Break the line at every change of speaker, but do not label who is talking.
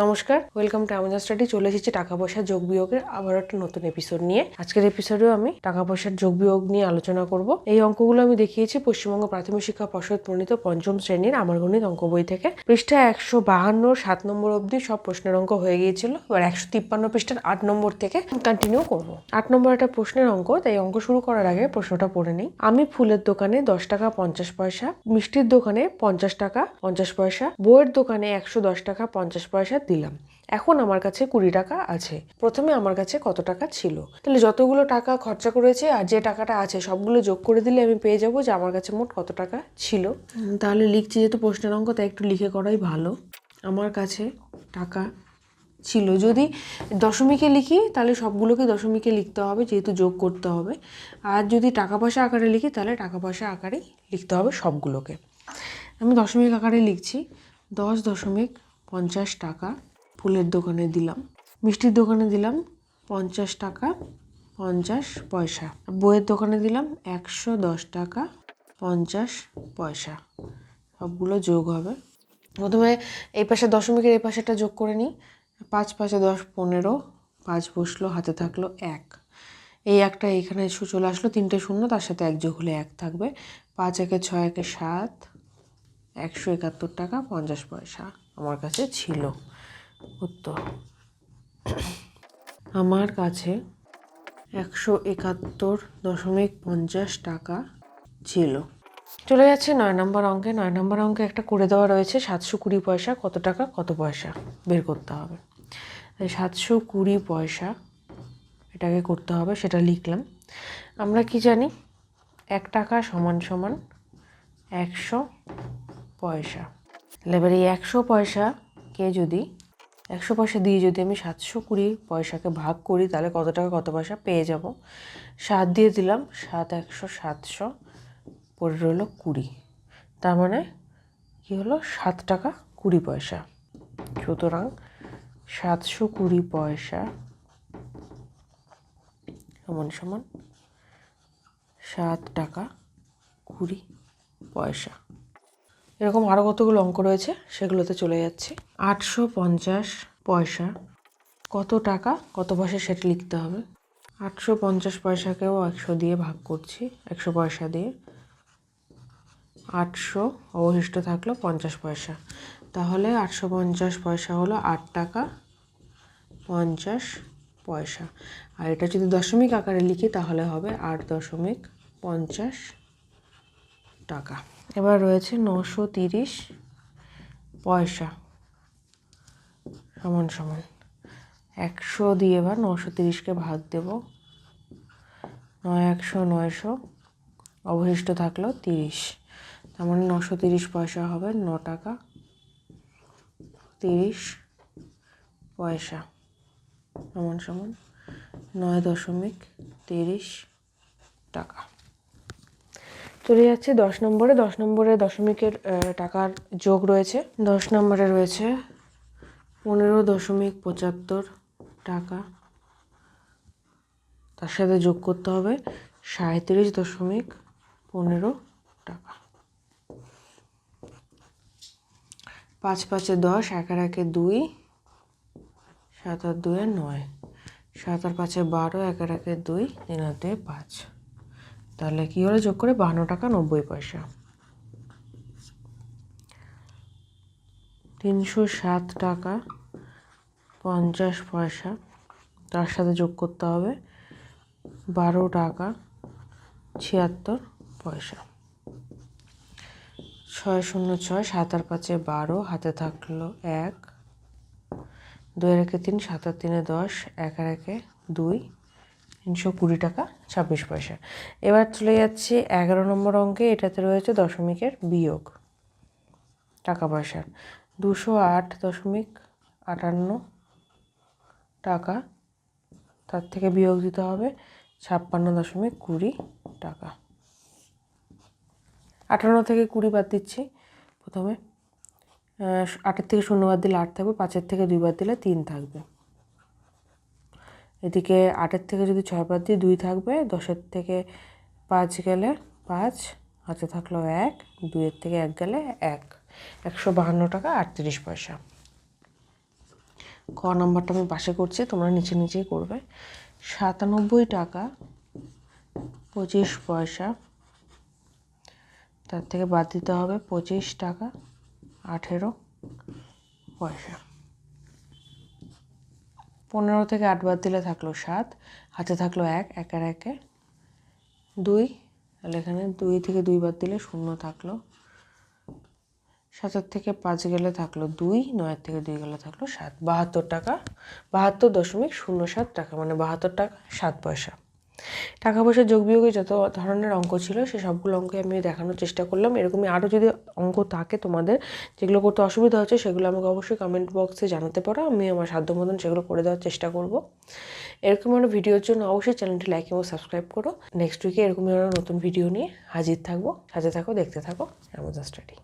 নমস্কার, welcome to Amazon study. চলে এসেছি টাকা পয়সার যোগ বিয়োগের আবার একটা নতুন এপিসোড নিয়ে। আজকের এপিসোডেও আমি টাকা পয়সার যোগ বিয়োগ নিয়ে আলোচনা করব। এই অঙ্কগুলো আমি দেখিয়েছি পশ্চিমবঙ্গ প্রাথমিক শিক্ষা পর্ষদ প্রণীত পঞ্চম শ্রেণীর আমার গণিত অঙ্ক বই থেকে। পৃষ্ঠা 152 7 নম্বর অবধি সব প্রশ্নের অঙ্ক হয়ে গিয়েছিল। এবার 153 পৃষ্ঠার 8 নম্বর থেকে কন্টিনিউ করব। 8 নম্বর একটা প্রশ্নের অঙ্ক, তাই অঙ্ক শুরু করার আগে প্রশ্নটা পড়ে নেই। আমি ফুলের দোকানে 10 টাকা 50 পয়সা, মিষ্টির দোকানে 50 টাকা 50 পয়সা, বইয়ের দোকানে 110 টাকা 50 পয়সা দিলাম। এখন আমার কাছে 20 টাকা আছে। প্রথমে আমার কাছে কত টাকা ছিল? তাহলে যতগুলো টাকা খরচা করেছে আর যে টাকাটা আছে সবগুলো যোগ করে দিলে আমি পেয়ে যাবো যে আমার কাছে মোট কত টাকা ছিল। তাহলে লিখছি, যেহেতু প্রশ্নের অঙ্ক তাই একটু লিখে করাই ভালো। আমার কাছে টাকা ছিল, যদি দশমিকে লিখি তাহলে সবগুলোকে দশমিকে লিখতে হবে, যেহেতু যোগ করতে হবে। আর যদি টাকা পয়সা আকারে লিখি তাহলে টাকা পয়সা আকারেই লিখতে হবে সবগুলোকে। আমি দশমিক আকারে লিখছি। 10.50 টাকা ফুলের দোকানে দিলাম, মিষ্টির দোকানে দিলাম 50 টাকা 50 পয়সা, বইয়ের দোকানে দিলাম 110 টাকা 50 পয়সা। সবগুলো যোগ হবে। প্রথমে এই পাশে দশমিকের এই পাশেটা যোগ করে নিই। 5 5 10 15, 5 বসলো, হাতে থাকলো 1। এই একটা এখানে চলে আসলো, 3টে শূন্য, তার সাথে 1 যোগ হলে 1 থাকবে। 5 একে 6 একে 7, 171 টাকা 50 পয়সা আমার কাছে ছিল। উত্তর, আমার কাছে 171.50 টাকা ছিল। চলে যাচ্ছে 9 নম্বর অঙ্কে। 9 নম্বর অঙ্কে একটা করে দেওয়া রয়েছে 720 পয়সা কত টাকা কত পয়সা বের করতে হবে। 720 পয়সা এটাকে করতে হবে, সেটা লিখলাম। আমরা কি জানি, 1 টাকা সমান সমান 100 পয়সা। এবার এই 100 পয়সাকে যদি 100 পয়সা দিয়ে যদি আমি 720 পয়সাকে ভাগ করি তাহলে কত টাকা কত পয়সা পেয়ে যাব। 7 দিয়ে দিলাম, 7 100 700, পড়ে রইলো 20। তার মানে কি হলো, 7 টাকা 20 পয়সা। সুতরাং 720 পয়সা সমান সমান 7 টাকা 20 পয়সা। এরকম আরও কতগুলো অঙ্ক রয়েছে, সেগুলোতে চলে যাচ্ছে। 850 পয়সা কত টাকা কত পয়সা সেটা লিখতে হবে। 850 পয়সাকেও 100 দিয়ে ভাগ করছি, 100 পয়সা দিয়ে। 800 অবশিষ্ট থাকলো 50 পয়সা। তাহলে 850 পয়সা হলো 8 টাকা 50 পয়সা। আর এটা যদি দশমিক আকারে লিখি তাহলে হবে 8.50 টাকা। এবার রয়েছে 930 পয়সা সমান সমান 100 দিয়ে এবার 930কে ভাগ দেব। 9 100 900, অবশিষ্ট থাকলো 30। তার মানে 930 পয়সা হবে 9 টাকা 30 পয়সা সমান সমান 9.30 টাকা। চলে যাচ্ছে 10 নম্বরে। 10 নম্বরে দশমিকের টাকার যোগ রয়েছে। 10 নম্বরে রয়েছে 15.75 টাকা, তার সাথে যোগ করতে হবে 37.15 টাকা। 5 5 10, 1 1 2, 7 আর 2 9, 7 আর 5 12, 1 1 2, 3 আর 2 5। তাহলে কি হলো, যোগ করে 52 টাকা 90 পয়সা। 307 টাকা 50 পয়সা, তার সাথে যোগ করতে হবে 12 টাকা 76 পয়সা। 606, 7 আর 5 12, হাতে থাকলো 1, 2 আর 1 3, 7 আর 3 10, 1 আর 1 2, 320 টাকা 26 পয়সা। এবার চলে যাচ্ছে 11 নম্বর অঙ্কে। এটাতে রয়েছে দশমিকের বিয়োগ টাকা পয়সার। 208.58 টাকা, তার থেকে বিয়োগ দিতে হবে 56.20 টাকা। 58 থেকে 20 বাদ দিচ্ছি। প্রথমে 8 থেকে 0 বাদ দিলে 8 থাকবে, 5 থেকে 2 বাদ দিলে 3 থাকবে। এদিকে 8 থেকে যদি 6 বাদ দিই 2 থাকবে, 10 থেকে 5 গেলে 5, হাতে থাকলো 1, 2 থেকে 1 গেলে 1, 152 টাকা 38 পয়সা। নাম্বারটা আমি পাশে করছি, তোমরা নিচে নিচেই করবে। 97 টাকা 25 পয়সা, তার থেকে বাদ দিতে হবে 25 টাকা 18 পয়সা। 15 থেকে 8 বাদ দিলে থাকলো 7, হাতে থাকলো 1, 1 আর 1 2, তাহলে এখানে 2 থেকে 2 বাদ দিলে 0 থাকলো। 7 থেকে 5 গেলে থাকলো 2, 9 থেকে 2 গেলে থাকলো 7। 72 টাকা 72.07 টাকা, মানে 72 টাকা 7 পয়সা। টাকা পয়সার যোগ বিয়োগে যত ধরনের অঙ্ক ছিল সে সবগুলো অঙ্কে আমি দেখানোর চেষ্টা করলাম। এরকমই আরও যদি অঙ্ক থাকে তোমাদের যেগুলো করতে অসুবিধা হচ্ছে সেগুলো আমাকে অবশ্যই কমেন্ট বক্সে জানাতে পারো, আমি আমার সাধ্য মতন সেগুলো করে দেওয়ার চেষ্টা করব। এরকম একটা ভিডিওর জন্য অবশ্যই চ্যানেলটি লাইক এবং সাবস্ক্রাইব করো। নেক্সট উইকে এরকমই একটা নতুন ভিডিও নিয়ে হাজির থাকবো। সাথে থাকো, দেখতে থাকো অ্যামাজন স্টাডি।